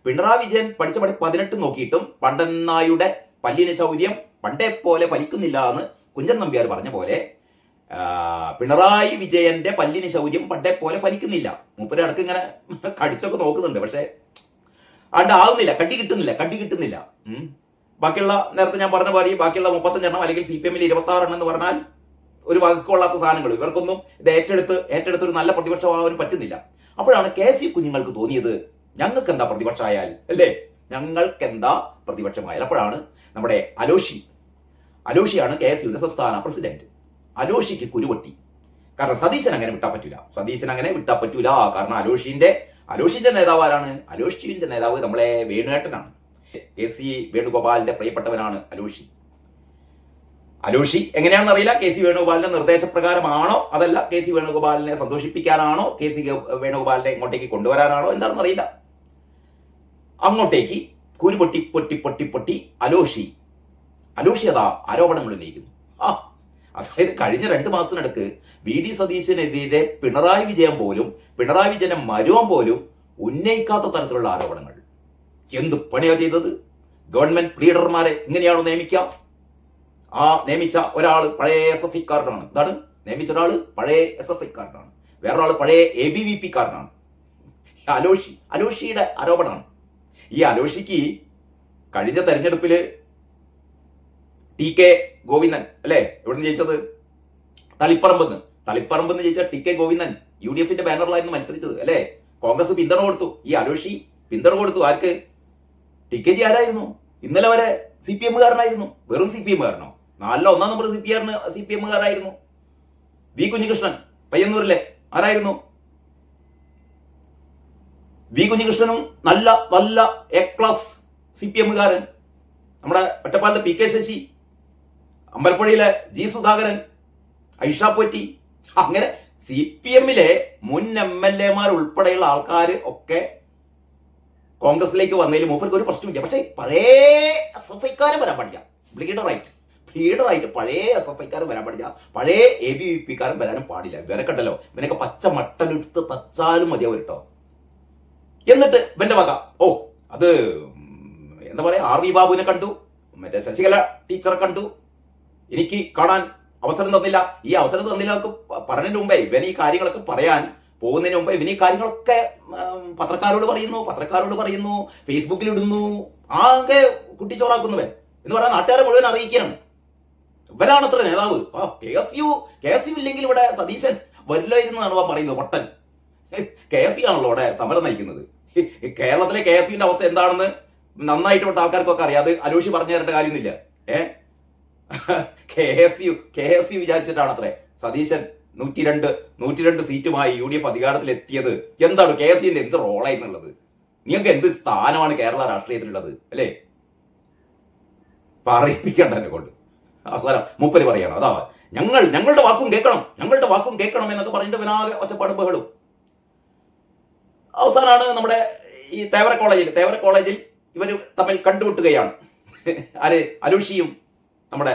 പിണറായി വിജയൻ പഠിച്ച പണി 18 നോക്കിയിട്ടും പണ്ടന്നായുടെ പല്ലിന് ശൗര്യം പണ്ടേ പോലെ ഫലിക്കുന്നില്ല എന്ന് കുഞ്ചൻ നമ്പ്യാർ പറഞ്ഞ പോലെ പിണറായി വിജയന്റെ പല്ലിന് ശൗര്യം പണ്ടേ പോലെ ഫലിക്കുന്നില്ല. മൂപ്പര് അടക്കം ഇങ്ങനെ കടിച്ചൊക്കെ നോക്കുന്നുണ്ട്, പക്ഷെ ആകുന്നില്ല, കട്ടി കിട്ടുന്നില്ല. ബാക്കിയുള്ള നേരത്തെ ഞാൻ പറഞ്ഞ പോലെ ബാക്കിയുള്ള 35 എണ്ണം അല്ലെങ്കിൽ CPM 26 എണ്ണം എന്ന് പറഞ്ഞാൽ ഒരു വകുക്കൊള്ളാത്ത സാധനങ്ങൾ, ഇവർക്കൊന്നും ഇത് ഏറ്റെടുത്ത് ഒരു നല്ല പ്രതിപക്ഷമാവാൻ പറ്റുന്നില്ല. അപ്പോഴാണ് KC കുഞ്ഞുങ്ങൾക്ക് തോന്നിയത് ഞങ്ങൾക്ക് എന്താ പ്രതിപക്ഷമായാൽ അല്ലേ, ഞങ്ങൾക്ക് എന്താ പ്രതിപക്ഷമായാൽ. അപ്പോഴാണ് നമ്മുടെ അലോഷിയാണ് KSUവിന്റെ സംസ്ഥാന പ്രസിഡന്റ്. അലോഷിക്ക് കുരുവട്ടി. കാരണം സതീശൻ അങ്ങനെ വിട്ടാ പറ്റൂല. കാരണം അലോഷിന്റെ നേതാവ് ആരാണ്? അലോഷിന്റെ നേതാവ് നമ്മളെ വേണുവേട്ടനാണ്. KC വേണുഗോപാലിന്റെ പ്രിയപ്പെട്ടവനാണ് അലോഷി. എങ്ങനെയാണെന്ന് അറിയില്ല, KC വേണുഗോപാലിന്റെ നിർദ്ദേശപ്രകാരമാണോ അതല്ല KC വേണുഗോപാലിനെ സന്തോഷിപ്പിക്കാനാണോ, KC വേണുഗോപാലിനെ ഇങ്ങോട്ടേക്ക് കൊണ്ടുവരാനാണോ എന്താണെന്ന് അറിയില്ല. അങ്ങോട്ടേക്ക് കുരുപൊട്ടി അലോഷി അതാ ആരോപണങ്ങൾ ഉന്നയിക്കുന്നു. അതായത് കഴിഞ്ഞ 2 മാസത്തിനിടക്ക് VD സതീശനെതിരെ പിണറായി വിജയന്റെ മരുവൻ പോലും ഉന്നയിക്കാത്ത തരത്തിലുള്ള ആരോപണങ്ങൾ. എന്ത് പണിയാ ചെയ്തത്? ഗവൺമെന്റ് പ്ലീഡർമാരെ ഇങ്ങനെയാണോ നിയമിക്കാം? നിയമിച്ച ഒരാൾ പഴയ SFI കാരനാണ്. എന്താണ് നിയമിച്ച ഒരാൾ? പഴയ SFI കാരനാണ്. വേറൊരാൾ പഴയ ABVP കാരനാണ്. അലോഷിയുടെ ആരോപണമാണ്. ഈ അലോഷിക്ക് കഴിഞ്ഞ തെരഞ്ഞെടുപ്പില് TK ഗോവിന്ദൻ അല്ലേ, എവിടെ നിന്ന് ജയിച്ചത്? തളിപ്പറമ്പെന്ന് ജയിച്ച TK ഗോവിന്ദൻ UDFന്റെ ബാനറിലായിരുന്നു മത്സരിച്ചത് അല്ലേ. കോൺഗ്രസ് പിന്തുണ കൊടുത്തു. ഈ അലോഷി പിന്തുണ കൊടുത്തു. ആർക്ക്? TKG ആരായിരുന്നു? ഇന്നലെ വരെ CPM കാരനായിരുന്നു. വെറും CPM കാരനോ? 4 ഒന്നാം നമ്പർ CPM കാരായിരുന്നു. V കുഞ്ഞികൃഷ്ണൻ പയ്യന്നൂരിലെ ആരായിരുന്നു? V കുഞ്ഞികൃഷ്ണനും നല്ല A ക്ലാസ് CPM കാരൻ. നമ്മുടെ ഒറ്റപ്പാലത്തെ PK ശശി, അമ്പലപ്പുഴയിലെ G സുധാകരൻ, ഐഷ പോറ്റി, അങ്ങനെ CPMലെ മുൻ MLA ഉൾപ്പെടെയുള്ള ആൾക്കാർ ഒക്കെ കോൺഗ്രസിലേക്ക് വന്നതിൽ മൂപ്പർക്ക് ഒരു പ്രശ്നമില്ല. പക്ഷേ പഴയ SFIക്കാരെ വരാൻ പാടില്ല. ലീഡറായിട്ട് പഴയ SFIക്കാരൻ വരാൻ പാടില്ല. പഴയ ABVPക്കാരൻ വരാനും പാടില്ല. ഇവരൊക്കെ ഉണ്ടല്ലോ, ഇവനൊക്കെ പച്ച മട്ടലെടുത്ത് തച്ചാലും മതിയാവും കേട്ടോ. എന്നിട്ട് ഇവന്റെ വക അത് എന്താ പറയാ, RV ബാബുവിനെ കണ്ടു, മറ്റേ ശശികല ടീച്ചറെ കണ്ടു, എനിക്ക് കാണാൻ അവസരം തന്നില്ല. ഈ അവസരം തന്നില്ല പറഞ്ഞതിന് മുമ്പേ ഇവൻ ഈ കാര്യങ്ങളൊക്കെ പറയാൻ പോകുന്നതിന് മുമ്പ് ഇവൻ ഈ കാര്യങ്ങളൊക്കെ പത്രക്കാരോട് പറയുന്നു, ഫേസ്ബുക്കിൽ ഇടുന്നു, ആകെ കുട്ടിച്ചോറാക്കുന്നവൻ എന്ന് പറയാൻ നാട്ടുകാരെ മുഴുവൻ അറിയിക്കുകയാണ്. ഇവരാണത്ര നേതാവ്. KSU ഇല്ലെങ്കിൽ ഇവിടെ സതീശൻ വരില്ലായിരുന്നു എന്നാണ് പറയുന്നത്. പൊട്ടൻ KSU ആണല്ലോ ഇവിടെ സമരം നയിക്കുന്നത്. കേരളത്തിലെ KSUവിന്റെ അവസ്ഥ എന്താണെന്ന് നന്നായിട്ട് ഇവിടുത്തെ ആൾക്കാർക്കൊക്കെ അറിയാം. അത് അലോഷി പറഞ്ഞു തരേണ്ട കാര്യമൊന്നുമില്ല. KSU വിചാരിച്ചിട്ടാണ് അത്രേ സതീശൻ 102 സീറ്റുമായി UDF അധികാരത്തിൽ എത്തിയത്. എന്താണ് KSUവിന്റെ എന്ത് റോളായിരുന്നുള്ളത്? നിങ്ങൾക്ക് എന്ത് സ്ഥാനമാണ് കേരള രാഷ്ട്രീയത്തിലുള്ളത് അല്ലേ? പറയിപ്പിക്കണ്ട എന്നെ കൊണ്ട്. അവസാനം മൂപ്പര് പറയണം, അതാ ഞങ്ങളുടെ വാക്കും കേൾക്കണം എന്നൊക്കെ പറഞ്ഞിട്ട് വിനാകെ ഒച്ചപ്പാടും ബഹളും. അവസാനമാണ് നമ്മുടെ ഈ തേവര കോളേജിൽ ഇവർ തമ്മിൽ കണ്ടുമുട്ടുകയാണ്. അലോഷിയും നമ്മുടെ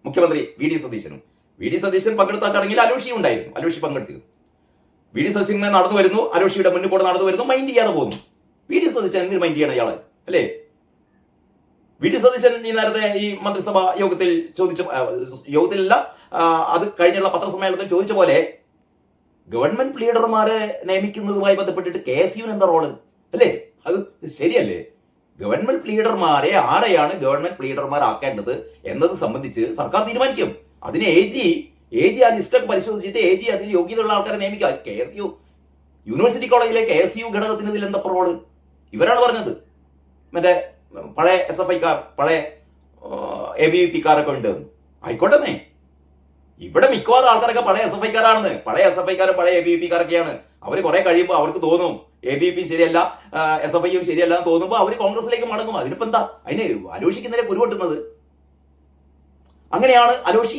മുഖ്യമന്ത്രി VD സതീശൻ പങ്കെടുത്ത ചടങ്ങിൽ അലോഷി പങ്കെടുത്തിരുന്നു. VD സതീശൻ നടന്നു വരുന്നു, അലോഷിയുടെ മുന്നിൽ കൂടെ നടന്നു വരുന്നു, മൈൻഡ് ചെയ്യാതെ പോകുന്നു. VD സതീശൻ എന്തിന് മൈൻഡ് ചെയ്യണം ഇയാളെ അല്ലേ? VD സതീശൻ ഈ നേരത്തെ ഈ മന്ത്രിസഭാ യോഗത്തിലല്ല, അത് കഴിഞ്ഞുള്ള പത്രസമ്മേളനത്തിൽ ചോദിച്ച പോലെ ഗവൺമെന്റ് പ്ലീഡർമാരെ നിയമിക്കുന്നതുമായി ബന്ധപ്പെട്ടിട്ട് KSUവിന് എന്താ റോള് അല്ലേ? അത് ശരിയല്ലേ? ഗവൺമെന്റ് പ്ലീഡർമാരെ ആരെയാണ് ഗവൺമെന്റ് പ്ലീഡർമാർ ആക്കേണ്ടത് എന്നത് സംബന്ധിച്ച് സർക്കാർ തീരുമാനിക്കും. അതിന് AG ആ ലിസ്റ്റൊക്കെ പരിശോധിച്ചിട്ട് AG അതിൽ യോഗ്യതയുള്ള ആൾക്കാരെ നിയമിക്കുക. KSU യൂണിവേഴ്സിറ്റി കോളേജിലെ KSU ഘടകത്തിന് ഇതിൽ എന്താ റോള്? ഇവരാണ് പറഞ്ഞത്. മറ്റേ പഴയ SFIക്കാർ, പഴയ ABVPക്കാരൊക്കെ ഉണ്ട്. ആയിക്കോട്ടെ, ഇവിടെ മിക്കവാറും ആൾക്കാരൊക്കെ പഴയ SFIക്കാരാണെന്ന്. പഴയ ABVPക്കാരൊക്കെയാണ്. അവർ കുറെ കഴിയുമ്പോൾ അവർക്ക് തോന്നും ABVP ശരിയല്ല, SFIയും ശരിയല്ല എന്ന് തോന്നുമ്പോൾ അവർ കോൺഗ്രസിലേക്ക് മടങ്ങും. അതിനിപ്പോ എന്താ? അതിന് അലോഷിക്കുന്നതിനെ കുരുവട്ടുന്നത്. അങ്ങനെയാണ് അലോഷി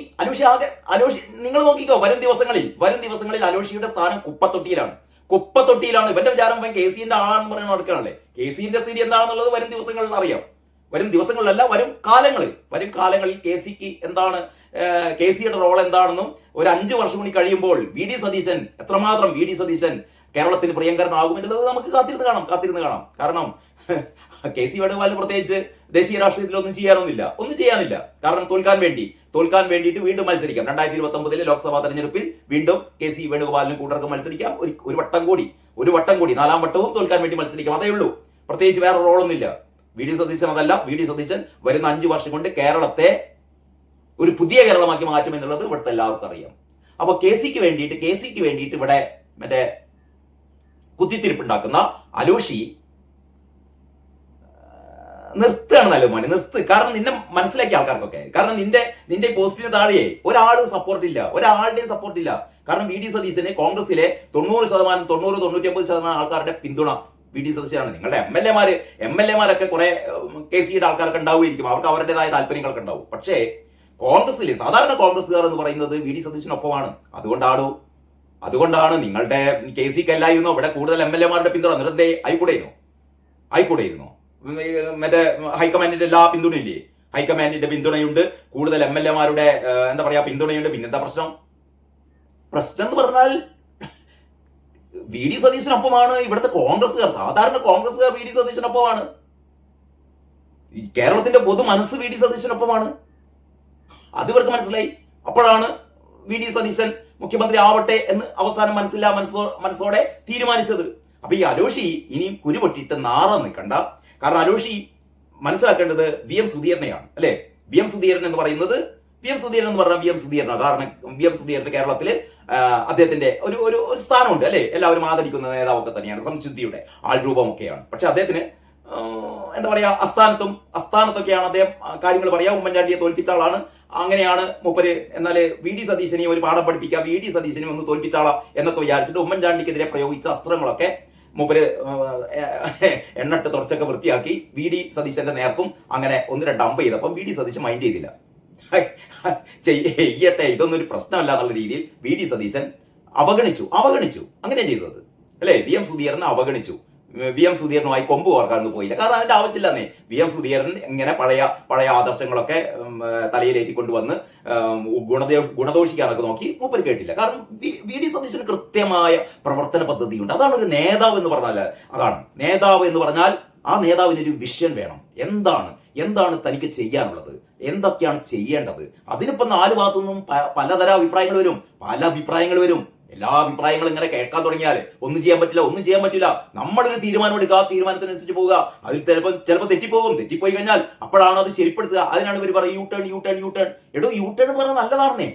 നിങ്ങൾ നോക്കിക്കോ, വരും ദിവസങ്ങളിൽ അലോഷിയുടെ സ്ഥാനം കുപ്പത്തൊട്ടിയിലാണ്. ഇവന്റെ വിചാരം KSUവിന്റെ ആളാണെന്ന് പറയുന്ന നടക്കുകയാണല്ലേ. KSUവിന്റെ സ്ഥിതി എന്താണെന്നുള്ളത് വരും ദിവസങ്ങളിൽ അറിയാം. വരും ദിവസങ്ങളിലല്ല, വരും കാലങ്ങളിൽ KSUക്ക് എന്താണ്, KSUയുടെ റോൾ എന്താണെന്നും ഒരു 5 വർഷം കൂടി കഴിയുമ്പോൾ എത്രമാത്രം VD സതീശൻ കേരളത്തിന് പ്രിയങ്കരനാകും എന്നുള്ളത് നമുക്ക് കാത്തിരുന്ന് കാണാം. കാരണം കെ സി വേണുഗോപാലിന് പ്രത്യേകിച്ച് ദേശീയ രാഷ്ട്രീയത്തിൽ ഒന്നും ചെയ്യാനില്ല. കാരണം തോൽക്കാൻ വേണ്ടിയിട്ട് വീണ്ടും മത്സരിക്കാം. 2029 ലോക്സഭാ തെരഞ്ഞെടുപ്പിൽ വീണ്ടും കെ സി വേണുഗോപാലിനും കൂട്ടർക്ക് മത്സരിക്കാം. ഒരു വട്ടം കൂടി 4ാം വട്ടവും തോൽക്കാൻ വേണ്ടി മത്സരിക്കാം. അതേ ഉള്ളൂ. പ്രത്യേകിച്ച് വേറെ റോളൊന്നുമില്ല. വി ഡി സതീശൻ അതല്ല. വി ഡി സതീശൻ വരുന്ന 5 വർഷം കൊണ്ട് കേരളത്തെ ഒരു പുതിയ കേരളമാക്കി മാറ്റുമെന്നുള്ളത് ഇവിടുത്തെ എല്ലാവർക്കും അറിയാം. അപ്പൊ കെ സിക്ക് വേണ്ടിയിട്ട് ഇവിടെ മറ്റേ കുത്തിത്തിരിപ്പുണ്ടാക്കുന്ന അലോഷി നിർത്തുകയാണ്. നല്ല മോനെ നിർത്ത്. കാരണം നിന്നെ മനസ്സിലാക്കിയ ആൾക്കാർക്കൊക്കെ. കാരണം നിന്റെ പോസ്റ്റിന് താഴെ ഒരാളുടെയും സപ്പോർട്ടില്ല. കാരണം വി ഡി സതീശന് കോൺഗ്രസിലെ 90-99% ആൾക്കാരുടെ പിന്തുണ വി ഡി സതീശനാണ്. നിങ്ങളുടെ എം എൽ എമാരൊക്കെ കുറെ കെ സിയുടെ ആൾക്കാർക്ക് ഉണ്ടാവുമായിരിക്കും. അവർക്ക് അവരുടേതായ താല്പര്യങ്ങളൊക്കെ ഉണ്ടാവും. പക്ഷേ കോൺഗ്രസിൽ സാധാരണ കോൺഗ്രസ്സുകാർ എന്ന് പറയുന്നത് വി ഡി സതീശനൊപ്പമാണ്. അതുകൊണ്ടാണ് നിങ്ങളുടെ കെ സിക്ക് അല്ലായിരുന്നോ ഇവിടെ കൂടുതൽ എം എൽ എമാരുടെ പിന്തുണ നിരന്തേ ആയിക്കൂടെയിരുന്നോ? മറ്റേ ഹൈക്കമാൻഡിന്റെ എല്ലാ പിന്തുണയില്ലേ? ഹൈക്കമാൻഡിന്റെ പിന്തുണയുണ്ട്, കൂടുതൽ എം എൽ എമാരുടെ പിന്തുണയുണ്ട്. പിന്നെന്താ പ്രശ്നം എന്ന് പറഞ്ഞാൽ വി ഡി സതീശനൊപ്പമാണ് ഇവിടുത്തെ കോൺഗ്രസ്സുകാർ. സാധാരണ കോൺഗ്രസ്സുകാർ വി ഡി സതീശനൊപ്പമാണ്. കേരളത്തിന്റെ പൊതു മനസ്സ് വി ഡി സതീശനൊപ്പമാണ്. അത് ഇവർക്ക് മനസ്സിലായി. അപ്പോഴാണ് വി ഡി സതീശൻ മുഖ്യമന്ത്രി ആവട്ടെ എന്ന് അവസാനം മനസ്സോടെ തീരുമാനിച്ചത്. അപ്പൊ ഈ അലോഷി ഇനിയും കുരുപൊട്ടിയിട്ട് നാറാൻ നിൽക്കണ്ട. കാരണം അലോഷി മനസ്സിലാക്കേണ്ടത് വി എം സുധീരനെയാണ്, അല്ലെ? വി എം സുധീരൻ എന്ന് പറഞ്ഞാൽ വി എം സുധീരനാണ്. കാരണം വി എം സുധീരന് കേരളത്തില് അദ്ദേഹത്തിന്റെ ഒരു സ്ഥാനമുണ്ട്, അല്ലെ? എല്ലാവരും ആദരിക്കുന്ന നേതാവൊക്കെ തന്നെയാണ്, സംശുദ്ധിയുടെ ആൾരൂപമൊക്കെയാണ്. പക്ഷെ അദ്ദേഹത്തിന് അസ്ഥാനത്തൊക്കെയാണ് അദ്ദേഹം കാര്യങ്ങൾ പറയാ. ഉമ്മൻചാണ്ടിയെ തോൽപ്പിച്ച ആളാണ്, അങ്ങനെയാണ് മൂപ്പര്. എന്നാൽ വി ഡി സതീശനെ ഒരു പാഠം പഠിപ്പിക്കുക, വി ഡി സതീശനെ ഒന്ന് തോൽപ്പിച്ചാളാ എന്നൊക്കെ വിചാരിച്ചിട്ട് ഉമ്മൻചാണ്ടിക്കെതിരെ പ്രയോഗിച്ച അസ്ത്രങ്ങളൊക്കെ മൂപ്പര് എണ്ണിട്ട് തുടച്ചൊക്കെ വൃത്തിയാക്കി വി ഡി സതീശന്റെ നേർക്കും അങ്ങനെ 1-2 അമ്പ് ചെയ്തപ്പം വി ഡി സതീശൻ മൈൻഡ് ചെയ്തില്ല. ചെയ്യട്ടെ, ഇതൊന്നും ഒരു പ്രശ്നമല്ല എന്നുള്ള രീതിയിൽ വി ഡി സതീശൻ അവഗണിച്ചു. അങ്ങനെ ചെയ്തത്, അല്ലെ? വി എം സുധീരനെ അവഗണിച്ചു. വി എം സുധീരനുമായി കൊമ്പ് കോർക്കാനൊന്നും പോയില്ല. കാരണം അതിന്റെ ആവശ്യമില്ലെന്നേ. വി എം സുധീരൻ ഇങ്ങനെ പഴയ ആദർശങ്ങളൊക്കെ തലയിലേറ്റി കൊണ്ടുവന്ന് ഗുണദോഷിക്കാനൊക്കെ നോക്കി മൂപ്പര് കേട്ടില്ല. കാരണം വി ഡി സതീശന് കൃത്യമായ പ്രവർത്തന പദ്ധതിയുണ്ട്. അതാണ് ഒരു നേതാവ് എന്ന് പറഞ്ഞാൽ. നേതാവ് എന്ന് പറഞ്ഞാൽ ആ നേതാവിന് ഒരു വിഷൻ വേണം. എന്താണ് തനിക്ക് ചെയ്യാനുള്ളത്, എന്തൊക്കെയാണ് ചെയ്യേണ്ടത്. അതിനിപ്പോ 4 ഭാഗത്തുനിന്നും പലതരം അഭിപ്രായങ്ങൾ വരും. എല്ലാ അഭിപ്രായങ്ങളും ഇങ്ങനെ കേൾക്കാൻ തുടങ്ങിയാൽ ഒന്നും ചെയ്യാൻ പറ്റില്ല. നമ്മളൊരു തീരുമാനം എടുക്കുക, ആ തീരുമാനത്തിനനുസരിച്ച് പോവുക. അതിൽ ചിലപ്പോൾ തെറ്റിപ്പോയി കഴിഞ്ഞാൽ അപ്പോഴാണ് അത് ശരിപ്പെടുത്തുക. അതിനാണ് ഇവർ പറയുക യൂ ടേൺ. എടോ, യൂ ടേൺ എന്ന് പറഞ്ഞാൽ നല്ലതാണെന്നേ.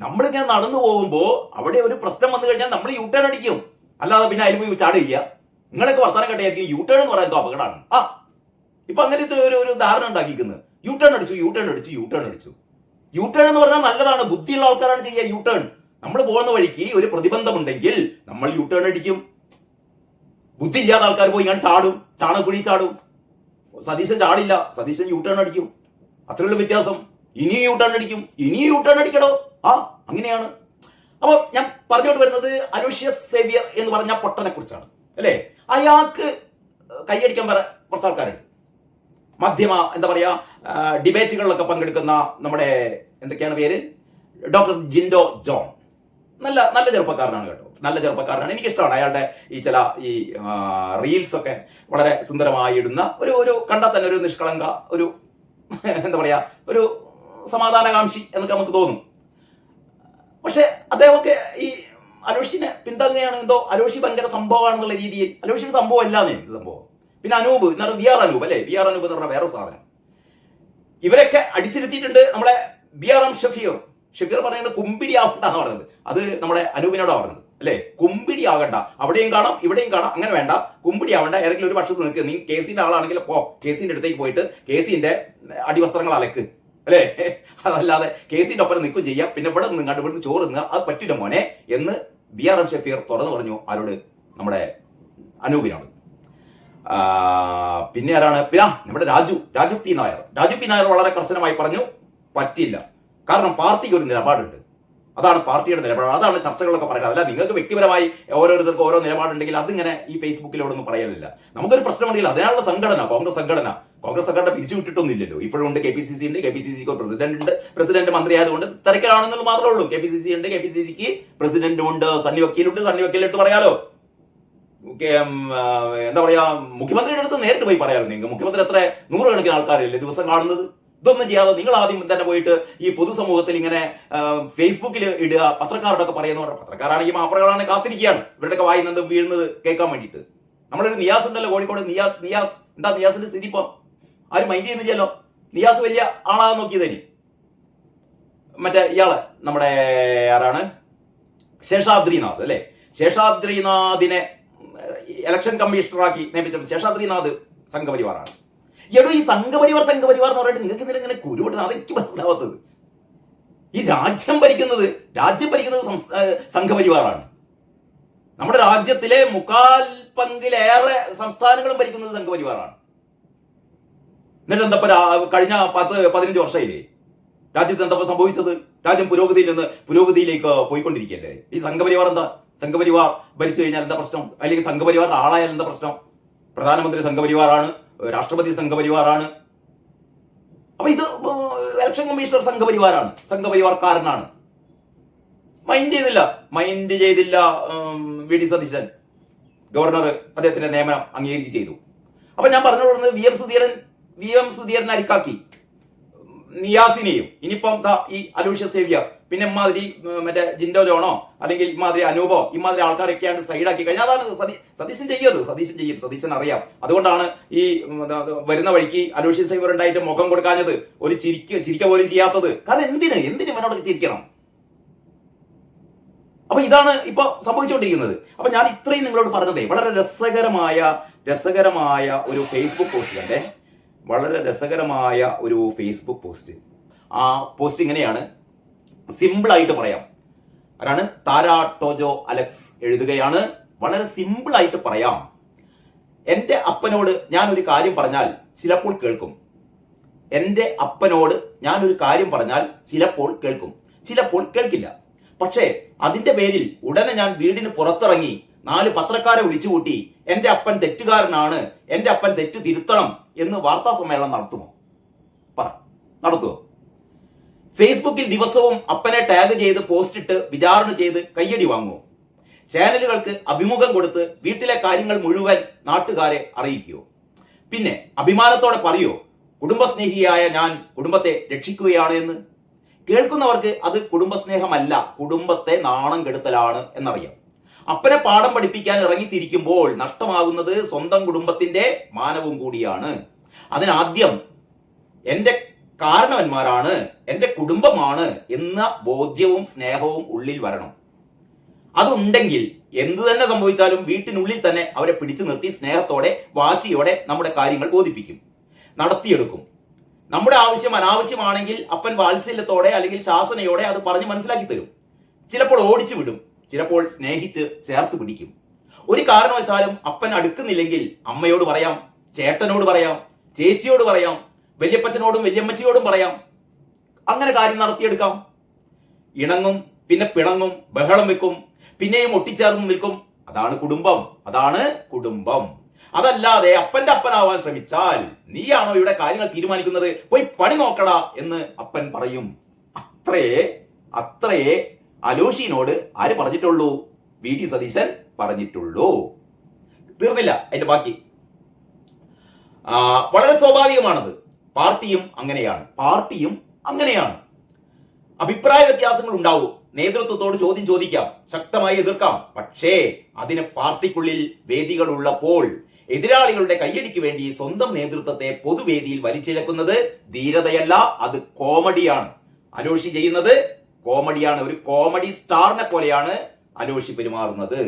നമ്മളിങ്ങനെ നടന്നു പോകുമ്പോ അവിടെ ഒരു പ്രശ്നം വന്നു കഴിഞ്ഞാൽ നമ്മൾ യൂ ടേൺ അടിക്കും, അല്ലാതെ പിന്നെ അതിൽ പോയി ചാടില്ല. നിങ്ങളൊക്കെ വർത്താനം കേട്ടായിരിക്കും യൂ ടേൺ എന്ന് പറയുന്നത് അപകടമാണ്. ഇപ്പൊ അങ്ങനത്തെ ഒരു ധാരണ ഉണ്ടാക്കിയിരിക്കുന്നത്. യൂ ടേൺ അടിച്ചു. യൂ ടേൺ എന്ന് പറഞ്ഞാൽ നല്ലതാണ്. ബുദ്ധിയുള്ള ആൾക്കാരാണ് ചെയ്യുക യൂ ടേൺ. നമ്മൾ പോകുന്ന വഴിക്ക് ഒരു പ്രതിബന്ധമുണ്ടെങ്കിൽ നമ്മൾ യൂ ടേൺ അടിക്കും. ബുദ്ധി ഇല്ലാത്ത ആൾക്കാർ പോയി ഇങ്ങനെ ചാണകുഴി ചാടും. സതീശൻ ചാടില്ല, സതീശൻ യൂ ടേൺ അടിക്കും. അത്രയുള്ള വ്യത്യാസം. ഇനിയും യൂ ടേൺ അടിക്കടോ. അങ്ങനെയാണ്. അപ്പൊ ഞാൻ പറഞ്ഞോട്ട് വരുന്നത് അലോഷ്യസ് സേവ്യർ എന്ന് പറഞ്ഞ പൊട്ടനെ കുറിച്ചാണ്, അല്ലെ? അയാൾക്ക് കൈയടിക്കാൻ കുറച്ച് ആൾക്കാരുണ്ട്. ഡിബേറ്റുകളിലൊക്കെ പങ്കെടുക്കുന്ന നമ്മുടെ എന്തൊക്കെയാണ് പേര്, ഡോക്ടർ ജിൻഡോ ജോൺ. നല്ല ചെറുപ്പക്കാരനാണ് കേട്ടോ, നല്ല ചെറുപ്പക്കാരനാണ്. എനിക്കിഷ്ടമാണ് അയാളുടെ ഈ റീൽസ് ഒക്കെ വളരെ സുന്ദരമായി ഇടുന്ന ഒരു കണ്ടാൽ തന്നെ ഒരു നിഷ്കളങ്ക, ഒരു ഒരു സമാധാനകാംക്ഷി എന്നൊക്കെ നമുക്ക് തോന്നും. പക്ഷെ അദ്ദേഹമൊക്കെ ഈ അലോഷിനെ പിന്താങ്ങുകയാണ്. എന്തോ അലോഷി ഭയങ്കര സംഭവമാണെന്നുള്ള രീതിയിൽ. അലോഷി സംഭവം അല്ലാന്നേ ഇത് സംഭവം. പിന്നെ അനൂപ് എന്നാണ് വി ആർ അനൂപ്, അല്ലെ? വി ആർ അനൂപ് എന്ന് പറഞ്ഞ വേറെ സാധനം. ഇവരൊക്കെ അടിച്ചിരുത്തിയിട്ടുണ്ട്. നമ്മളെ BRM ഷഫീർ പറയുന്നത് കുമ്പിടി ആവണ്ട എന്ന് പറയുന്നത്. അത് നമ്മുടെ അനൂപിനോടാണ് പറഞ്ഞത്, അല്ലെ? കുമ്പിടി ആകണ്ട, അവിടെയും കാണാം ഇവിടെയും കാണാം, അങ്ങനെ വേണ്ട, കുമ്പിടി ആവണ്ട. ഏതെങ്കിലും ഒരു പക്ഷത്ത് നിൽക്കുക. നീ കേസിന്റെ ആളാണെങ്കിൽ കേസിന്റെ അടുത്തേക്ക് പോയിട്ട് കേസിന്റെ അടിവസ്ത്രങ്ങൾ അലക്ക്, അല്ലെ? അതല്ലാതെ കേസിന്റെ ഒപ്പം നിൽക്കും ചെയ്യാം. പിന്നെ ഇവിടെ നിങ്ങാണ്ട് ഇവിടുന്ന് ചോറ് നിന്നുക, അത് പറ്റില്ല മോനെ എന്ന് BRM ഷഫീർ തുറന്നു പറഞ്ഞു. ആരോട്? നമ്മുടെ അനൂപിനോട്. പിന്നെ ആരാണ്? നമ്മുടെ രാജു പി നായർ വളരെ കർശനമായി പറഞ്ഞു, പറ്റില്ല. കാരണം പാർട്ടിക്ക് ഒരു നിലപാടുണ്ട്, അതാണ് പാർട്ടിയുടെ നിലപാട്, അതാണ് ചർച്ചകളൊക്കെ പറയുന്നത്. അല്ല നിങ്ങൾക്ക് വ്യക്തിപരമായി ഓരോരുത്തർക്കും ഓരോ നിലപാടുണ്ടെങ്കിൽ അതിങ്ങനെ ഈ ഫേസ്ബുക്കിലോടൊന്നും പറയാനില്ല. നമുക്കൊരു പ്രശ്നമുണ്ടെങ്കിൽ അതിനുള്ള സംഘടന കോൺഗ്രസ് സംഘടന പിരിച്ചു വിട്ടിട്ടൊന്നുമില്ലല്ലോ. ഇപ്പോഴും ഉണ്ട്. KPCC ഉണ്ട്, KPCCക്ക് ഒരു പ്രസിഡന്റ് ഉണ്ട്. പ്രസിഡന്റ് മന്ത്രി ആയതുകൊണ്ട് തിരക്കിലാണെന്നുള്ളത് മാത്രമേ ഉള്ളൂ. KPCC ഉണ്ട്, KPCCക്ക് പ്രസിഡന്റും ഉണ്ട്, സണ്ണി വക്കീലുണ്ട്. സണ്ണി വക്കീലെടുത്ത് പറയാലോ. എന്താ പറയാ, മുഖ്യമന്ത്രിയുടെ അടുത്ത് നേരിട്ട് പോയി പറയാറുണ്ട്. മുഖ്യമന്ത്രി എത്ര നൂറുകണക്കിന് ആൾക്കാരല്ലേ ദിവസം കാണുന്നത്. ഇതൊന്നും ചെയ്യാതെ നിങ്ങൾ ആദ്യം തന്നെ പോയിട്ട് ഈ പൊതുസമൂഹത്തിൽ ഇങ്ങനെ ഫേസ്ബുക്കിൽ ഇടുക, പത്രക്കാരോടൊക്കെ പറയുന്നവർ, പത്രക്കാരാണെങ്കിൽ മാപ്പറകളാണ് കാത്തിരിക്കുകയാണ് ഇവരുടെയൊക്കെ വായുന്നത് വീഴുന്നത് കേൾക്കാൻ വേണ്ടിയിട്ട്. നമ്മളൊരു നിയാസ് ഉണ്ടല്ലോ കോഴിക്കോട്, നിയാസ് എന്താ നിയാസിന്റെ സ്ഥിതി ഇപ്പൊ ആരും മൈൻഡ് ചെയ്യുന്നില്ലല്ലോ. നിയാസ് വലിയ ആളാകാൻ നോക്കിയതേനി. മറ്റേ ഇയാള് നമ്മുടെ ആരാണ്, ശേഷാദ്രിനാഥ് അല്ലെ, ശേഷാദ്രിനാഥിനെ ഇലക്ഷൻ കമ്മീഷണറാക്കി നിയമിച്ചത് ശേഷാദ്രിനാഥ് സംഘപരിവാറാണ്. എടോ ഈ സംഘപരിവാർ എന്ന് പറഞ്ഞിട്ട് നിങ്ങൾക്ക് എന്തിനാ ഇങ്ങനെ കുരുവിടുന്നത്? അതെനിക്ക് മനസ്സിലാവാത്തത്. ഈ രാജ്യം ഭരിക്കുന്നത് സംഘപരിവാറാണ്. നമ്മുടെ രാജ്യത്തിലെ 3/4 പങ്കിലേറെ സംസ്ഥാനങ്ങളും ഭരിക്കുന്നത് സംഘപരിവാറാണ്. എന്നിട്ട് എന്താ കഴിഞ്ഞ 10-15 വർഷമായില്ലേ രാജ്യത്ത് എന്താ സംഭവിച്ചത്? രാജ്യം പുരോഗതിയിൽ നിന്ന് പുരോഗതിയിലേക്ക് പോയിക്കൊണ്ടിരിക്കുകയല്ലേ. ഈ സംഘപരിവാർ എന്താ, സംഘപരിവാർ ഭരിച്ചു കഴിഞ്ഞാൽ എന്താ പ്രശ്നം? അല്ലെങ്കിൽ സംഘപരിവാറിന്റെ ആളായാൽ എന്താ പ്രശ്നം? പ്രധാനമന്ത്രി സംഘപരിവാറാണ്, രാഷ്ട്രപതി സംഘപരിവാറാണ്. അപ്പൊ ഇത് ഇലക്ഷൻ കമ്മീഷണർ സംഘപരിവാറാണ്, സംഘപരിവാർക്കാരനാണ്. മൈൻഡ് ചെയ്തില്ല വി.ഡി. സതീശൻ ഗവർണർ അദ്ദേഹത്തിന്റെ നിയമനം അംഗീകരിച്ച് ചെയ്തു. അപ്പൊ ഞാൻ പറഞ്ഞുകൊടുക്കുന്നത് വി എം സുധീരൻ അരിക്കാക്കി, നിയാസിനെയും ഇനിയിപ്പം ഈ അലൂഷ്യസ് സേവ്യർ, പിന്നെ ഇമാതിരി മറ്റേ ജിൻഡോ ജോണോ അല്ലെങ്കിൽ ഇമാതിരി അനൂപോ ഇമാതിരി ആൾക്കാരൊക്കെയാണ് സൈഡാക്കി കഴിഞ്ഞാൽ അതാണ് സതീശൻ സതീശൻ അറിയാം. അതുകൊണ്ടാണ് ഈ വരുന്ന വഴിക്ക് അലൂഷ്യസ് സേവ്യർ ഉണ്ടായിട്ട് മുഖം കൊടുക്കാഞ്ഞത്, ഒരു ചിരിക്ക പോലും ചെയ്യാത്തത്. കാരണം എന്തിന് എന്നോട് ചിരിക്കണം? അപ്പൊ ഇതാണ് ഇപ്പൊ സംഭവിച്ചുകൊണ്ടിരിക്കുന്നത്. അപ്പൊ ഞാൻ ഇത്രയും നിങ്ങളോട് പറഞ്ഞതേ വളരെ രസകരമായ ഒരു ഫേസ്ബുക്ക് പോസ്റ്റ് കണ്ടേ, വളരെ രസകരമായ ഒരു ഫേസ്ബുക്ക് പോസ്റ്റ്. ആ പോസ്റ്റ് ഇങ്ങനെയാണ്, സിമ്പിളായിട്ട് പറയാം. ആരാണ്? താരാ ടോജോ അലക്സ് എഴുതുകയാണ്. വളരെ സിമ്പിളായിട്ട് പറയാം. എൻ്റെ അപ്പനോട് ഞാൻ ഒരു കാര്യം പറഞ്ഞാൽ ചിലപ്പോൾ കേൾക്കും. എൻ്റെ അപ്പനോട് ഞാൻ ഒരു കാര്യം പറഞ്ഞാൽ ചിലപ്പോൾ കേൾക്കും, ചിലപ്പോൾ കേൾക്കില്ല. പക്ഷേ അതിന്റെ പേരിൽ ഉടനെ ഞാൻ വീടിന് പുറത്തിറങ്ങി 4 പത്രക്കാരെ വിളിച്ചുകൂട്ടി എന്റെ അപ്പൻ തെറ്റുകാരനാണ്, എന്റെ അപ്പൻ തെറ്റ് തിരുത്തണം എന്ന് വാർത്താ സമ്മേളനം നടത്തുമോ? നടത്തുമോ? ഫേസ്ബുക്കിൽ ദിവസവും അപ്പനെ ടാഗ് ചെയ്ത് പോസ്റ്റ് ഇട്ട് വിചാരണ ചെയ്ത് കയ്യടി വാങ്ങുമോ? ചാനലുകൾക്ക് അഭിമുഖം കൊടുത്ത് വീട്ടിലെ കാര്യങ്ങൾ മുഴുവൻ നാട്ടുകാരെ അറിയിക്കുമോ? പിന്നെ അഭിമാനത്തോടെ പറയോ കുടുംബസ്നേഹിയായ ഞാൻ കുടുംബത്തെ രക്ഷിക്കുകയാണ് എന്ന്? കേൾക്കുന്നവർക്ക് അത് കുടുംബസ്നേഹമല്ല, കുടുംബത്തെ നാണം കെടുത്തലാണ് എന്നറിയാം. അപ്പനെ പാഠം പഠിപ്പിക്കാൻ ഇറങ്ങിത്തിരിക്കുമ്പോൾ നഷ്ടമാകുന്നത് സ്വന്തം കുടുംബത്തിന്റെ മാനവും കൂടിയാണ്. അതിനാദ്യം എന്റെ കാരണവന്മാരാണ്, എന്റെ കുടുംബമാണ് എന്ന ബോധ്യവും സ്നേഹവും ഉള്ളിൽ വരണം. അതുണ്ടെങ്കിൽ എന്തു തന്നെ സംഭവിച്ചാലും വീട്ടിനുള്ളിൽ തന്നെ അവരെ പിടിച്ചു നിർത്തി സ്നേഹത്തോടെ വാശിയോടെ നമ്മുടെ കാര്യങ്ങൾ ബോധിപ്പിക്കും, നടത്തിയെടുക്കും. നമ്മുടെ ആവശ്യം അനാവശ്യമാണെങ്കിൽ അപ്പൻ വാത്സല്യത്തോടെ അല്ലെങ്കിൽ ശാസനയോടെ അത് പറഞ്ഞ് മനസ്സിലാക്കി തരും. ചിലപ്പോൾ ഓടിച്ചു വിടും, ചിലപ്പോൾ സ്നേഹിച്ച് ചേർത്ത് പിടിക്കും. ഒരു കാരണവശാലും അപ്പൻ അടുക്കുന്നില്ലെങ്കിൽ അമ്മയോട് പറയാം, ചേട്ടനോട് പറയാം, ചേച്ചിയോട് പറയാം, വല്യപ്പച്ചനോടും വല്യമ്മച്ചിയോടും പറയാം. അങ്ങനെ കാര്യം നടത്തിയെടുക്കാം. ഇണങ്ങും, പിന്നെ പിണങ്ങും, ബഹളം വെക്കും, പിന്നെയും ഒട്ടിച്ചേർന്ന് നിൽക്കും. അതാണ് കുടുംബം. അതല്ലാതെ അപ്പന്റെ അപ്പനാവാൻ ശ്രമിച്ചാൽ നീയാണോ ഇവിടെ കാര്യങ്ങൾ തീരുമാനിക്കുന്നത്, പോയി പണി നോക്കടാ എന്ന് അപ്പൻ പറയും. അത്രേ അലോഷിനോട് ആര് പറഞ്ഞിട്ടുള്ളൂ? വി.ഡി. സതീശൻ പറഞ്ഞിട്ടുള്ളൂ. തീർന്നില്ല, അതിന്റെ ബാക്കി. വളരെ സ്വാഭാവികമാണത്. പാർട്ടിയും അങ്ങനെയാണ്. അഭിപ്രായ വ്യത്യാസങ്ങൾ ഉണ്ടാവും. നേതൃത്വത്തോട് ചോദ്യം ചോദിക്കാം, ശക്തമായി എതിർക്കാം. പക്ഷേ അതിന് പാർട്ടിക്കുള്ളിൽ വേദികൾ ഉള്ളപ്പോൾ എതിരാളികളുടെ കയ്യടിക്ക് വേണ്ടി സ്വന്തം നേതൃത്വത്തെ പൊതുവേദിയിൽ വലിച്ചിഴക്കുന്നത് ധീരതയല്ല, അത് കോമഡിയാണ്. അലോഷി ചെയ്യുന്നത് കോമഡിയാണ്. ഒരു കോമഡി സ്റ്റാറിനെ പോലെയാണ് അലോഷി പെരുമാറുന്നത്.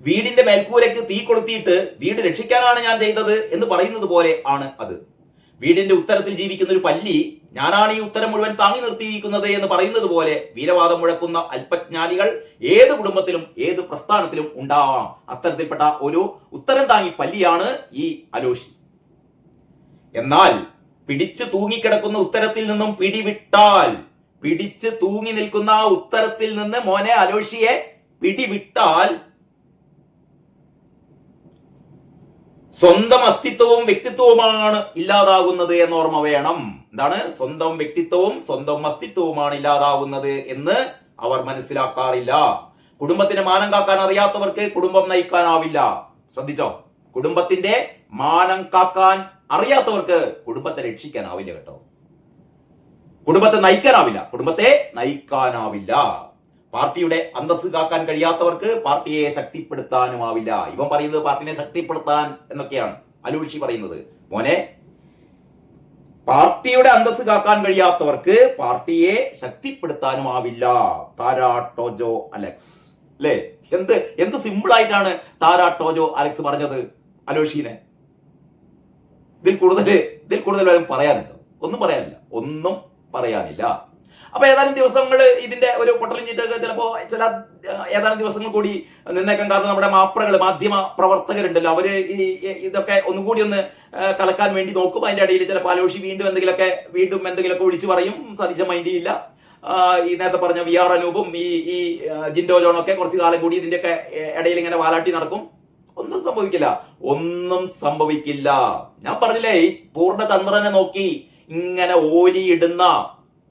വീടിന്റെ മേൽക്കൂരയ്ക്ക് തീ കൊളുത്തിയിട്ട് വീട് രക്ഷിക്കാനാണ് ഞാൻ ചെയ്തത് എന്ന് പറയുന്നത് പോലെ ആണ് അത്. വീടിന്റെ ഉത്തരത്തിൽ ജീവിക്കുന്ന ഒരു പല്ലി ഞാനാണ് ഈ ഉത്തരം മുഴുവൻ താങ്ങി നിർത്തിയിരിക്കുന്നത് എന്ന് പറയുന്നത് പോലെ വീരവാദം മുഴക്കുന്ന അല്പജ്ഞാനികൾ ഏത് കുടുംബത്തിലും ഏത് പ്രസ്ഥാനത്തിലും ഉണ്ടാവാം. അത്തരത്തിൽപ്പെട്ട ഒരു ഉത്തരം താങ്ങി പല്ലിയാണ് ഈ അലോഷി. എന്നാൽ പിടിച്ചു തൂങ്ങിക്കിടക്കുന്ന ഉത്തരത്തിൽ നിന്നും പിടിച്ചു തൂങ്ങി നിൽക്കുന്ന ആ ഉത്തരത്തിൽ നിന്ന് മോനെ അലോഷിയെ പിടിവിട്ടാൽ സ്വന്തം അസ്തിത്വവും വ്യക്തിത്വവുമാണ് ഇല്ലാതാകുന്നത് എന്ന് ഓർമ്മ വേണം. എന്താണ്? സ്വന്തം വ്യക്തിത്വവും സ്വന്തം അസ്തിത്വവുമാണ് ഇല്ലാതാകുന്നത് എന്ന് അവർ മനസ്സിലാക്കാറില്ല. കുടുംബത്തിന് മാനം കാക്കാൻ അറിയാത്തവർക്ക് കുടുംബം നയിക്കാനാവില്ല. ശ്രദ്ധിച്ചോ? കുടുംബത്തിന്റെ മാനം കാക്കാൻ അറിയാത്തവർക്ക് കുടുംബത്തെ രക്ഷിക്കാനാവില്ല കേട്ടോ. കുടുംബത്തെ നയിക്കാനാവില്ല. പാർട്ടിയുടെ അന്തസ്സ് കാക്കാൻ കഴിയാത്തവർക്ക് പാർട്ടിയെ ശക്തിപ്പെടുത്താനുമാവില്ല. ഇവൻ പറയുന്നത് പാർട്ടിനെ ശക്തിപ്പെടുത്താൻ എന്നൊക്കെയാണ് അലൂഷി പറയുന്നത്. മോനെ, പാർട്ടിയുടെ അന്തസ്സ് കാക്കാൻ കഴിയാത്തവർക്ക് പാർട്ടിയെ ശക്തിപ്പെടുത്താനുമാവില്ല. താരാ ടോജോ അലക്സ് അല്ലേ? എന്ത് സിമ്പിൾ ആയിട്ടാണ് താരാ ടോജോ അലക്സ് പറഞ്ഞത് അലോഷീനെ. ഇതിൽ കൂടുതൽ വരും പറയാനുണ്ടോ? ഒന്നും പറയാനില്ല. അപ്പൊ ഏതാനും ദിവസങ്ങൾ ഇതിന്റെ ഒരു പൊട്ടലും ചീറ്റൊക്കെ ചിലപ്പോ ഏതാനും ദിവസങ്ങൾ കൂടി നിന്നേക്കാൻ. കാരണം നമ്മുടെ മാധ്യമ പ്രവർത്തകരുണ്ടല്ലോ, അവര് ഇതൊക്കെ ഒന്നും കൂടി ഒന്ന് കലക്കാൻ വേണ്ടി നോക്കും. അതിന്റെ ഇടയിൽ ചിലപ്പോൾ അലോഷി വീണ്ടും എന്തെങ്കിലുമൊക്കെ വിളിച്ചു പറയും. സതീശ മൈൻഡ് ചെയ്യില്ല. ഈ നേരത്തെ പറഞ്ഞ VR അനൂപും ഈ ജിൻഡോ ജോണൊക്കെ കുറച്ചു കാലം കൂടി ഇതിന്റെയൊക്കെ ഇടയിൽ ഇങ്ങനെ വാലാട്ടി നടക്കും. ഒന്നും സംഭവിക്കില്ല. ഞാൻ പറഞ്ഞില്ലേ, ഈ പൂർണ്ണചന്ദ്രനെ നോക്കി ഇങ്ങനെ ഓലിയിടുന്ന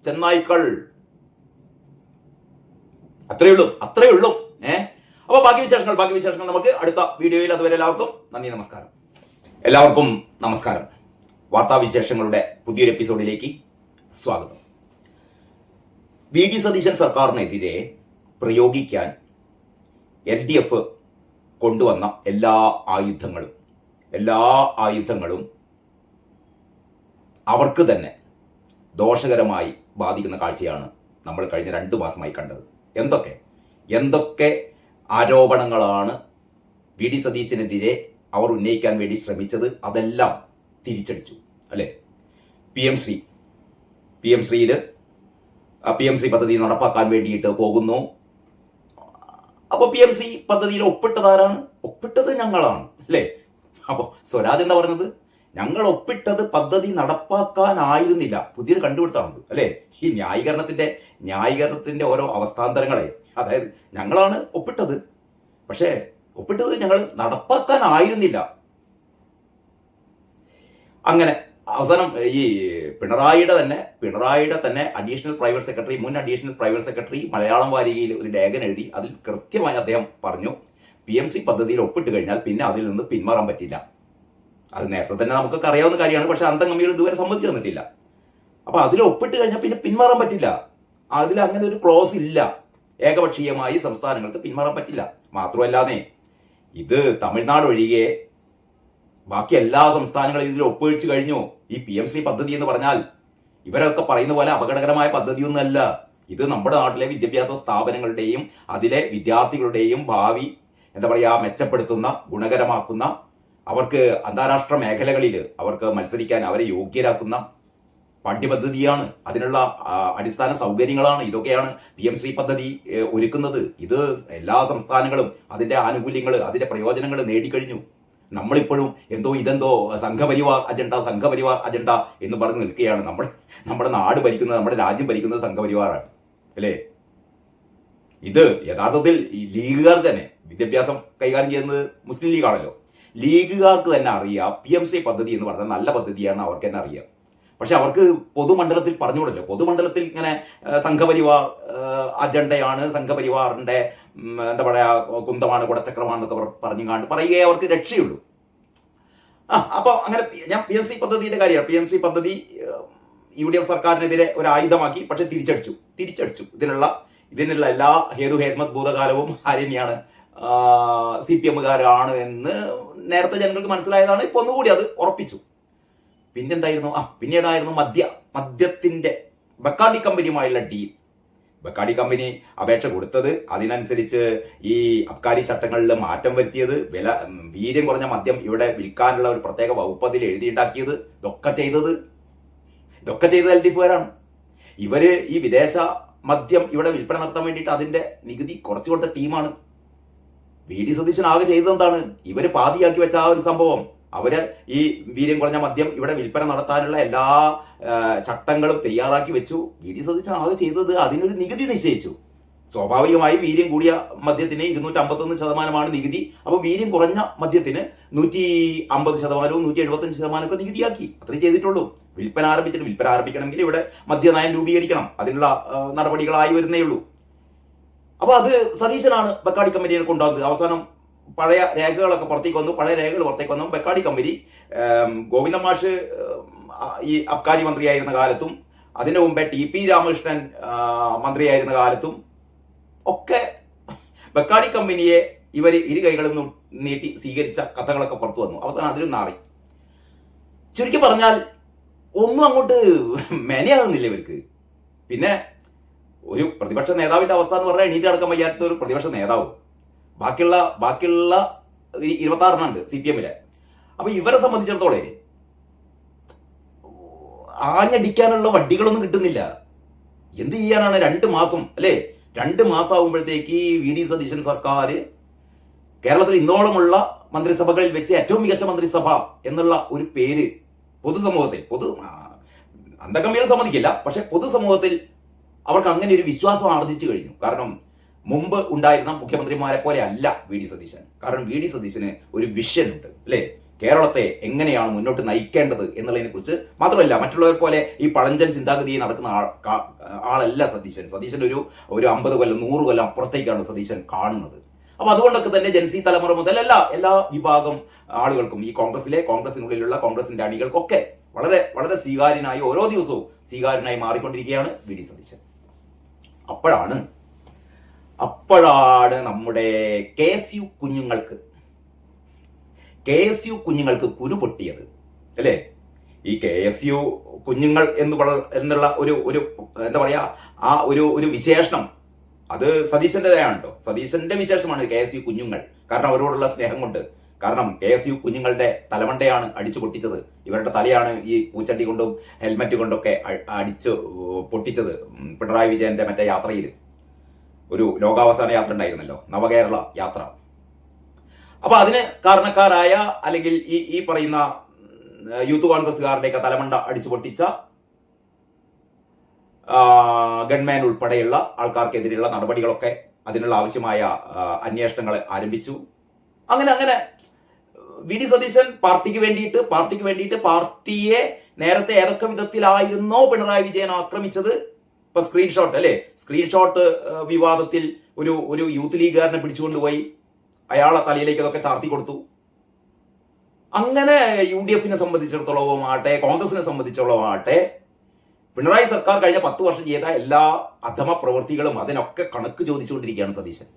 ചെന്നായ്ക്കൾ. അത്രേ ഉള്ളൂ. അപ്പൊ ബാക്കി വിശേഷങ്ങൾ നമുക്ക് അടുത്ത വീഡിയോയിൽ. അതുവരെ എല്ലാവർക്കും നന്ദി, നമസ്കാരം. വാർത്താവിശേഷങ്ങളുടെ പുതിയൊരു എപ്പിസോഡിലേക്ക് സ്വാഗതം. VD സതീശൻ സർക്കാരിനെതിരെ പ്രയോഗിക്കാൻ LDF കൊണ്ടുവന്ന എല്ലാ ആയുധങ്ങളും അവർക്ക് തന്നെ ദോഷകരമായി ബാധിക്കുന്ന കാഴ്ചയാണ് നമ്മൾ കഴിഞ്ഞ 2 മാസമായി കണ്ടത്. എന്തൊക്കെ ആരോപണങ്ങളാണ് VD സതീശനെതിരെ അവർ ഉന്നയിക്കാൻ വേണ്ടി ശ്രമിച്ചത്, അതെല്ലാം തിരിച്ചടിച്ചു അല്ലേ? PMC പദ്ധതി നടപ്പാക്കാൻ വേണ്ടിയിട്ട് പോകുന്നു. അപ്പോൾ PMC പദ്ധതിയിൽ ഒപ്പിട്ടത് ഞങ്ങളാണ് അല്ലേ? അപ്പോൾ സ്വരാജ് എന്താ പറഞ്ഞത്? ഞങ്ങൾ ഒപ്പിട്ടത് പദ്ധതി നടപ്പാക്കാനായിരുന്നില്ല. പുതിയൊരു കണ്ടുപിടുത്തമാണത് അല്ലേ? ഈ ന്യായീകരണത്തിന്റെ ഓരോ അവസ്ഥാന്തരങ്ങളെ, അതായത് ഞങ്ങളാണ് ഒപ്പിട്ടത്, പക്ഷേ ഒപ്പിട്ടത് ഞങ്ങൾ നടപ്പാക്കാനായിരുന്നില്ല. അങ്ങനെ അവസാനം ഈ പിണറായിയുടെ തന്നെ അഡീഷണൽ പ്രൈവറ്റ് സെക്രട്ടറി മലയാളം വാരികയിൽ ഒരു ലേഖനം എഴുതി. അതിൽ കൃത്യമായി അദ്ദേഹം പറഞ്ഞു, PMC പദ്ധതിയിൽ ഒപ്പിട്ട് കഴിഞ്ഞാൽ പിന്നെ അതിൽ നിന്ന് പിന്മാറാൻ പറ്റില്ല. അത് നേരത്തെ തന്നെ നമുക്കൊക്കെ അറിയാവുന്ന കാര്യമാണ്. പക്ഷെ അന്തംഗമികൾ ഇതുവരെ സമ്മതിച്ചു തന്നിട്ടില്ല. അപ്പൊ അതിൽ ഒപ്പിട്ട് കഴിഞ്ഞാൽ പിന്നെ പിന്മാറാൻ പറ്റില്ല. അതിൽ അങ്ങനെ ഒരു ക്ലോസ് ഇല്ല. ഏകപക്ഷീയമായി സംസ്ഥാനങ്ങൾക്ക് പിന്മാറാൻ പറ്റില്ല. മാത്രമല്ലാതെ ഇത് തമിഴ്നാട് ഒഴികെ ബാക്കി എല്ലാ സംസ്ഥാനങ്ങളും ഇതിൽ ഒപ്പുവെച്ച് കഴിഞ്ഞു. ഈ PMC പദ്ധതി എന്ന് പറഞ്ഞാൽ ഇവരൊക്കെ പറയുന്ന പോലെ അപകടകരമായ പദ്ധതിയൊന്നുമല്ല. ഇത് നമ്മുടെ നാട്ടിലെ വിദ്യാഭ്യാസ സ്ഥാപനങ്ങളുടെയും അതിലെ വിദ്യാർത്ഥികളുടെയും ഭാവി മെച്ചപ്പെടുത്തുന്ന, ഗുണകരമാക്കുന്ന, അവർക്ക് അന്താരാഷ്ട്ര മേഖലകളിൽ അവർക്ക് മത്സരിക്കാൻ അവരെ യോഗ്യരാക്കുന്ന പാഠ്യപദ്ധതിയാണ്. അതിനുള്ള അടിസ്ഥാന സൗകര്യങ്ങളാണ്. ഇതൊക്കെയാണ് PMC പദ്ധതി ഒരുക്കുന്നത്. ഇത് എല്ലാ സംസ്ഥാനങ്ങളും അതിന്റെ ആനുകൂല്യങ്ങൾ, അതിന്റെ പ്രയോജനങ്ങൾ നേടിക്കഴിഞ്ഞു. നമ്മളിപ്പോഴും ഇതെന്തോ സംഘപരിവാർ അജണ്ട എന്ന് പറഞ്ഞ് നിൽക്കുകയാണ്. നമ്മുടെ നാട് ഭരിക്കുന്നത്, നമ്മുടെ രാജ്യം ഭരിക്കുന്നത് സംഘപരിവാറാണ് അല്ലേ? ഇത് യഥാർത്ഥത്തിൽ ഈ ലീഗുകാർ തന്നെ വിദ്യാഭ്യാസം കൈകാര്യം ചെയ്യുന്നത് മുസ്ലിം ലീഗാണല്ലോ. ലീഗുകാർക്ക് തന്നെ അറിയാം PMC പദ്ധതി എന്ന് പറഞ്ഞാൽ നല്ല പദ്ധതിയാണ്, അവർക്ക് തന്നെ അറിയാം. പക്ഷെ അവർക്ക് പൊതുമണ്ഡലത്തിൽ പറഞ്ഞുകൂടല്ലോ. പൊതുമണ്ഡലത്തിൽ ഇങ്ങനെ സംഘപരിവാർ അജണ്ടയാണ്, സംഘപരിവാറിന്റെ കുന്തമാണ്, കുടച്ചക്രമാണെന്നൊക്കെ പറയുകയെ അവർക്ക് രക്ഷയുള്ളൂ. അപ്പൊ അങ്ങനെ ഞാൻ PMC പദ്ധതിയുടെ കാര്യമാണ്. PMC പദ്ധതി UDF സർക്കാരിനെതിരെ ഒരു ആയുധമാക്കി. പക്ഷെ തിരിച്ചടിച്ചു. ഇതിനുള്ള എല്ലാ ഹേതുഹേത്മത് ഭൂതകാലവും ആര്യനെയാണ്, CPM-കാരാണ് എന്ന് നേരത്തെ ജനങ്ങൾക്ക് മനസ്സിലായതാണ്. ഇപ്പൊ ഒന്നുകൂടി അത് ഉറപ്പിച്ചു. പിന്നീടായിരുന്നു മദ്യത്തിന്റെ ബക്കാഡി കമ്പനിയുമായുള്ള ഡീൽ. ബക്കാഡി കമ്പനി അപേക്ഷ കൊടുത്തത്, അതിനനുസരിച്ച് ഈ അബ്കാരി ചട്ടങ്ങളിൽ മാറ്റം വരുത്തിയത്, വീര്യം കുറഞ്ഞ മദ്യം ഇവിടെ വിൽക്കാനുള്ള ഒരു പ്രത്യേക വകുപ്പ് അതിൽ എഴുതിയുണ്ടാക്കിയത്, ഇതൊക്കെ ചെയ്തത് LDF-കാരാണ്. ഇവര് ഈ വിദേശ മദ്യം ഇവിടെ വിൽപ്പന നടത്താൻ വേണ്ടിയിട്ട് അതിന്റെ നികുതി കുറച്ചു കൊടുത്ത ടീമാണ്. VD സതീശൻ ആകെ ചെയ്തത് എന്താണ്? ഇവര് പാതിയാക്കി വെച്ച ആ ഒരു സംഭവം. അവര് ഈ വീര്യം കുറഞ്ഞ മദ്യം ഇവിടെ വിൽപ്പന നടത്താനുള്ള എല്ലാ ചട്ടങ്ങളും തയ്യാറാക്കി വെച്ചു. VD സതീശൻ ആകെ ചെയ്തത് അതിനൊരു നികുതി നിശ്ചയിച്ചു. സ്വാഭാവികമായി വീര്യം കൂടിയ മദ്യത്തിന് 251% നികുതി. അപ്പോൾ വീര്യം കുറഞ്ഞ മദ്യത്തിന് 150%, 175% ഒക്കെ നികുതിയാക്കി. അത്രേ ചെയ്തിട്ടുള്ളൂ. വിൽപ്പന ആരംഭിക്കണമെങ്കിൽ ഇവിടെ മദ്യനയം രൂപീകരിക്കണം. അതിനുള്ള നടപടികളായി വരുന്നേ ഉള്ളൂ. അപ്പൊ അത് സതീശനാണ് ബക്കാഡി കമ്പനിയെ കൊണ്ടുവന്നത്. അവസാനം പഴയ രേഖകളൊക്കെ പുറത്തേക്ക് വന്നു. പഴയ രേഖകൾ പുറത്തേക്ക് വന്നു. ബെക്കാടി കമ്പനി ഗോവിന്ദ മാഷ് ഈ അബ്കാരി മന്ത്രിയായിരുന്ന കാലത്തും അതിനു മുമ്പേ TP രാമകൃഷ്ണൻ മന്ത്രിയായിരുന്ന കാലത്തും ഒക്കെ ബെക്കാടി കമ്പനിയെ ഇവർ ഇരു കൈകളും നീട്ടി സ്വീകരിച്ച കഥകളൊക്കെ പുറത്തു വന്നു. അവസാനം അതിലും നാറി. ചുരുക്കി പറഞ്ഞാൽ ഒന്നും അങ്ങോട്ട് മെനയാകുന്നില്ല ഇവർക്ക്. പിന്നെ ഒരു പ്രതിപക്ഷ നേതാവിന്റെ അവസ്ഥ എന്ന് പറഞ്ഞാൽ എണീറ്റ് അടക്കം വയ്യാത്ത ഒരു പ്രതിപക്ഷ നേതാവ്. ബാക്കിയുള്ള 26 CPM-ലെ. അപ്പൊ ഇവരെ സംബന്ധിച്ചിടത്തോളം ആഞ്ഞടിക്കാനുള്ള വടികളൊന്നും കിട്ടുന്നില്ല. എന്ത് ചെയ്യാനാണ്? 2 മാസം അല്ലേ? 2 മാസം ആകുമ്പോഴത്തേക്ക് VD സതീശൻ സർക്കാർ കേരളത്തിൽ ഇന്നോളമുള്ള മന്ത്രിസഭകളിൽ വെച്ച് ഏറ്റവും മികച്ച മന്ത്രിസഭ എന്നുള്ള ഒരു പേര് പൊതുസമൂഹത്തിൽ, അന്തകമ്മികൾ സമ്മതിക്കില്ല, പക്ഷെ പൊതുസമൂഹത്തിൽ അവർക്ക് അങ്ങനെ ഒരു വിശ്വാസം ആർജിച്ചു കഴിഞ്ഞു. കാരണം മുമ്പ് ഉണ്ടായിരുന്ന മുഖ്യമന്ത്രിമാരെ പോലെ അല്ല VD സതീശൻ. കാരണം VD സതീശന് ഒരു വിഷൻ ഉണ്ട് അല്ലേ? കേരളത്തെ എങ്ങനെയാണ് മുന്നോട്ട് നയിക്കേണ്ടത് എന്നുള്ളതിനെ കുറിച്ച്. മാത്രമല്ല മറ്റുള്ളവർ പോലെ ഈ പഴഞ്ചൻ ചിന്താഗതി നടക്കുന്ന ആളല്ല സതീശൻ. സതീശൻ ഒരു 50 കൊല്ലം 100 കൊല്ലം അപ്പുറത്തേക്കാണ് സതീശൻ കാണുന്നത്. അപ്പൊ അതുകൊണ്ടൊക്കെ തന്നെ ജൻസി തലമുറ മുതൽ എല്ലാ വിഭാഗം ആളുകൾക്കും, ഈ കോൺഗ്രസിനുള്ളിലുള്ള കോൺഗ്രസിന്റെ അണികൾക്കൊക്കെ വളരെ വളരെ സ്വീകാര്യനായി, ഓരോ ദിവസവും സ്വീകാര്യനായി മാറിക്കൊണ്ടിരിക്കുകയാണ് VD സതീശൻ. അപ്പോഴാണ് നമ്മുടെ KSU കുഞ്ഞുങ്ങൾക്ക് കുരു പൊട്ടിയത് അല്ലേ? ഈ KSU കുഞ്ഞുങ്ങൾ എന്നുള്ള ഒരു എന്താ പറയാ, ആ ഒരു വിശേഷണം അത് സതീശന്റേതാണ് കേട്ടോ. സതീശന്റെ വിശേഷമാണ് KSU കുഞ്ഞുങ്ങൾ. കാരണം അവരോടുള്ള സ്നേഹം കൊണ്ട്. കാരണം KSU കുഞ്ഞുങ്ങളുടെ തലമണ്ടയാണ് അടിച്ചു പൊട്ടിച്ചത്. ഇവരുടെ തലയാണ് ഈ പൂച്ചട്ടി കൊണ്ടും ഹെൽമറ്റ് കൊണ്ടൊക്കെ അടിച്ചു പൊട്ടിച്ചത്. പിണറായി വിജയന്റെ മറ്റേ യാത്രയിൽ ഒരു ലോകാവസാന യാത്ര ഉണ്ടായിരുന്നല്ലോ, നവകേരള യാത്ര. അപ്പൊ അതിന് കാരണക്കാരായ അല്ലെങ്കിൽ ഈ പറയുന്ന യൂത്ത് കോൺഗ്രസ്സുകാരുടെയൊക്കെ തലമണ്ട അടിച്ചു പൊട്ടിച്ച ഗൺമാൻ ഉൾപ്പെടെയുള്ള ആൾക്കാർക്കെതിരെയുള്ള നടപടികളൊക്കെ, അതിനുള്ള ആവശ്യമായ അന്വേഷണങ്ങൾ ആരംഭിച്ചു. അങ്ങനെ VD സതീശൻ പാർട്ടിക്ക് വേണ്ടിയിട്ട് പാർട്ടിയെ നേരത്തെ ഏതൊക്കെ വിധത്തിലായിരുന്നോ പിണറായി വിജയൻ ആക്രമിച്ചത്. ഇപ്പൊ സ്ക്രീൻഷോട്ട് അല്ലേ? സ്ക്രീൻഷോട്ട് വിവാദത്തിൽ ഒരു യൂത്ത് ലീഗുകാരനെ പിടിച്ചുകൊണ്ടുപോയി അയാളെ തലയിലേക്ക് അതൊക്കെ ചാർത്തി കൊടുത്തു. അങ്ങനെ UDF-നെ സംബന്ധിച്ചിടത്തോളം ആട്ടെ, കോൺഗ്രസിനെ സംബന്ധിച്ചിടത്തോളം ആട്ടെ, പിണറായി സർക്കാർ കഴിഞ്ഞ 10 വർഷം ചെയ്ത എല്ലാ അധമ പ്രവൃത്തികളും അതിനൊക്കെ കണക്ക് ചോദിച്ചുകൊണ്ടിരിക്കുകയാണ് സതീശൻ.